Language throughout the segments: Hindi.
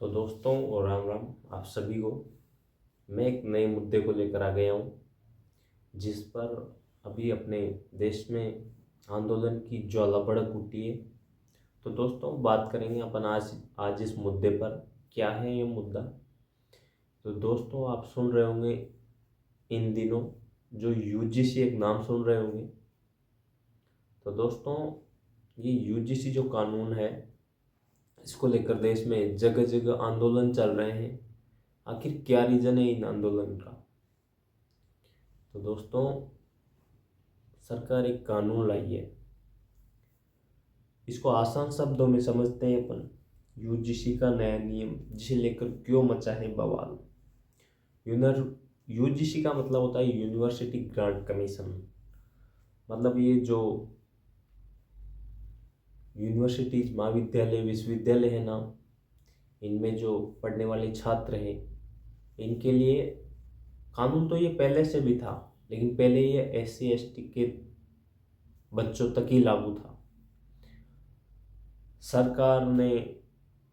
तो दोस्तों और राम राम आप सभी को। मैं एक नए मुद्दे को लेकर आ गया हूँ जिस पर अभी अपने देश में आंदोलन की ज्वाला भड़क उठी है। तो दोस्तों बात करेंगे अपन आज इस मुद्दे पर। क्या है ये मुद्दा? तो दोस्तों आप सुन रहे होंगे इन दिनों जो यूजीसी एक नाम सुन रहे होंगे। तो दोस्तों ये यूजीसी जो कानून है इसको लेकर देश में जगह जगह आंदोलन चल रहे हैं। आखिर क्या रीज़न है इन आंदोलन का? तो दोस्तों सरकार एक कानून लाई है, इसको आसान शब्दों में समझते हैं अपन। यूजीसी का नया नियम जिसे लेकर क्यों मचा है बवाल। यूजीसी का मतलब होता है यूनिवर्सिटी ग्रांट कमीशन। मतलब ये जो यूनिवर्सिटीज महाविद्यालय विश्वविद्यालय है ना, इनमें जो पढ़ने वाले छात्र हैं इनके लिए कानून तो ये पहले से भी था, लेकिन पहले ये SC ST के बच्चों तक ही लागू था। सरकार ने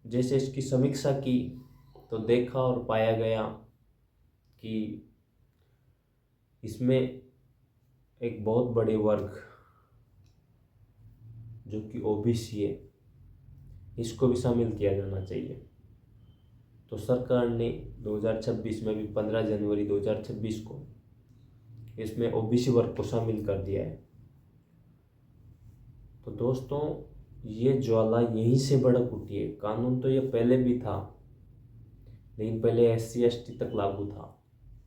जैसे इसकी समीक्षा की तो देखा और पाया गया कि इसमें एक बहुत बड़े वर्ग जो कि OBC है इसको भी शामिल किया जाना चाहिए। तो सरकार ने 2026 में भी 15 जनवरी 2026 को इसमें OBC वर्ग को शामिल कर दिया है। तो दोस्तों ये ज्वाला यहीं से भड़क उठी है। कानून तो ये पहले भी था, लेकिन पहले SC ST तक लागू था,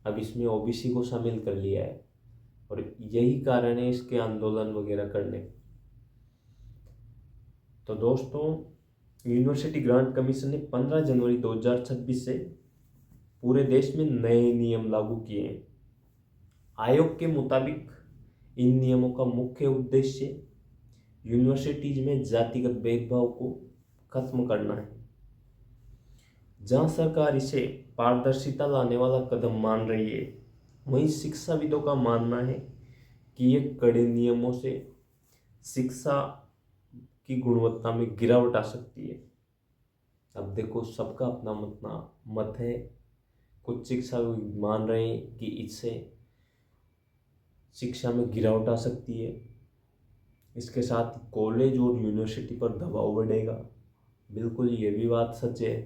अब इसमें OBC को शामिल कर लिया है और यही कारण है इसके आंदोलन वगैरह करने। तो दोस्तों यूनिवर्सिटी ग्रांट कमीशन ने 15 जनवरी 2026 से पूरे देश में नए नियम लागू किए हैं। आयोग के मुताबिक इन नियमों का मुख्य उद्देश्य यूनिवर्सिटीज में जातिगत भेदभाव को खत्म करना है। जहां सरकार इसे पारदर्शिता लाने वाला कदम मान रही है, वहीं शिक्षाविदों का मानना है कि ये कड़े नियमों से शिक्षा की गुणवत्ता में गिरावट आ सकती है। अब देखो सबका अपना मत है। कुछ शिक्षाविद मान रहे हैं कि इससे शिक्षा में गिरावट आ सकती है, इसके साथ कॉलेज और यूनिवर्सिटी पर दबाव बढ़ेगा। बिल्कुल ये भी बात सच है।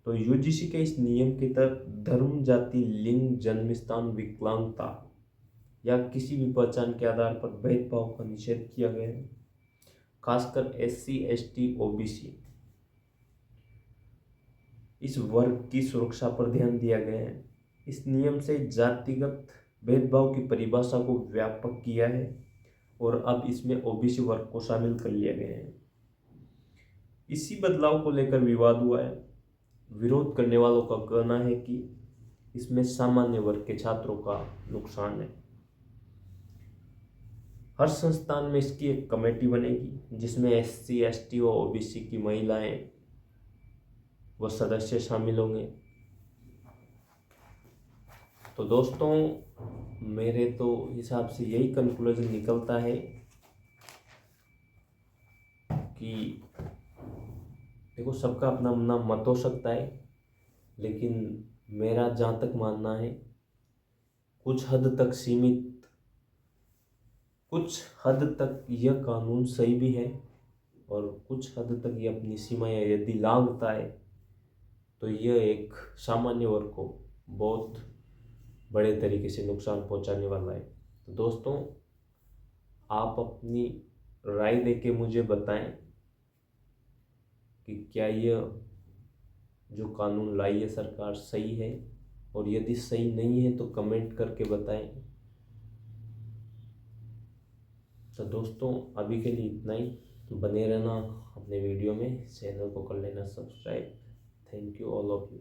तो यूजीसी के इस नियम के तहत धर्म, जाति, लिंग, जन्म स्थान, विकलांगता या किसी भी पहचान के आधार पर भेदभाव का निषेध किया गया है। खासकर SC ST OBC इस वर्ग की सुरक्षा पर ध्यान दिया गया है। इस नियम से जातिगत भेदभाव की परिभाषा को व्यापक किया है और अब इसमें OBC वर्ग को शामिल कर लिया गया है। इसी बदलाव को लेकर विवाद हुआ है। विरोध करने वालों का कहना है कि इसमें सामान्य वर्ग के छात्रों का नुकसान है। हर संस्थान में इसकी एक कमेटी बनेगी जिसमें SC ST और OBC की महिलाएं व सदस्य शामिल होंगे। तो दोस्तों मेरे तो हिसाब से यही कंक्लूजन निकलता है कि देखो सबका अपना अपना मत हो सकता है, लेकिन मेरा जहाँ तक मानना है कुछ हद तक यह कानून सही भी है और कुछ हद तक ये अपनी सीमाएं यदि लांघता है तो यह एक सामान्य वर्ग को बहुत बड़े तरीके से नुकसान पहुंचाने वाला है। तो दोस्तों आप अपनी राय देके मुझे बताएं कि क्या यह जो कानून लाई है सरकार सही है, और यदि सही नहीं है तो कमेंट करके बताएं। तो दोस्तों अभी के लिए इतना ही। बने रहना अपने वीडियो में, चैनल को कर लेना subscribe. Thank you all of you.